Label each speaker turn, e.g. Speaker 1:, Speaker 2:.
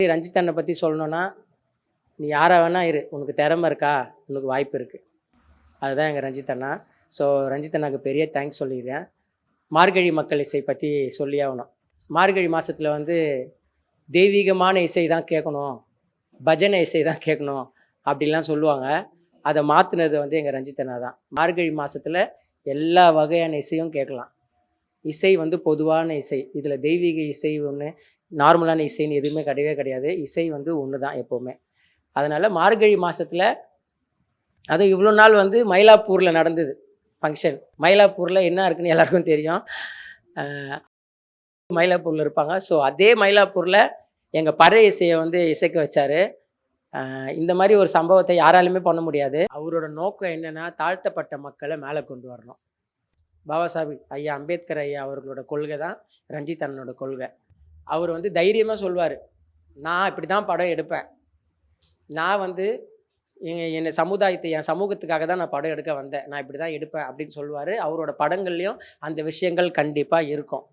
Speaker 1: ரஞ்சித் அண்ணனை பற்றி சொல்லணுன்னா, நீ யாரா வேணா இரு, உனக்கு திறமை இருக்கா, உனக்கு வாய்ப்பு இருக்குது. அதுதான் எங்கள் ரஞ்சித் அண்ணா. ஸோ ரஞ்சித் அண்ணாவுக்கு பெரிய தேங்க்ஸ் சொல்லிடுறேன். மார்கழி மக்கள் இசை பற்றி சொல்லி ஆகணும். மார்கழி மாதத்தில் வந்து தெய்வீகமான இசை தான் கேட்கணும், பஜனை இசை தான் கேட்கணும் அப்படிலாம் சொல்லுவாங்க. அதை மாற்றினது வந்து எங்கள் ரஞ்சித் அண்ணா தான். மார்கழி மாதத்தில் எல்லா வகையான இசையும் கேட்கலாம். இசை வந்து பொதுவான இசை, இதில் தெய்வீக இசை ஒன்று, நார்மலான இசைன்னு எதுவுமே கிடையவே கிடையாது. இசை வந்து ஒன்று தான் எப்போவுமே. அதனால் மார்கழி மாதத்தில் அதுவும் இவ்வளோ நாள் வந்து மயிலாப்பூரில் நடந்தது ஃபங்க்ஷன். மயிலாப்பூரில் என்ன இருக்குன்னு எல்லாருக்கும் தெரியும். மயிலாப்பூரில் இருப்பாங்க. ஸோ அதே மயிலாப்பூரில் எங்கள் பறை இசையை வந்து இசைக்க வச்சார். இந்த மாதிரி ஒரு சம்பவத்தை யாராலுமே பண்ண முடியாது. அவரோட நோக்கம் என்னென்னா, தாழ்த்தப்பட்ட மக்களை மேலே கொண்டு வரணும். பாபா சாஹிப் ஐயா அம்பேத்கர் ஐயா அவர்களோட கொள்கை தான் ரஞ்சித் அண்ணனோட கொள்கை. அவர் வந்து தைரியமாக சொல்வார், நான் இப்படி தான் படம் எடுப்பேன், நான் வந்து என் சமுதாயத்தை, என் சமூகத்துக்காக தான் நான் படம் எடுக்க வந்தேன், நான் இப்படி தான் எடுப்பேன் அப்படின்னு சொல்லுவார். அவரோட படங்கள்லேயும் அந்த விஷயங்கள் கண்டிப்பாக இருக்கும்.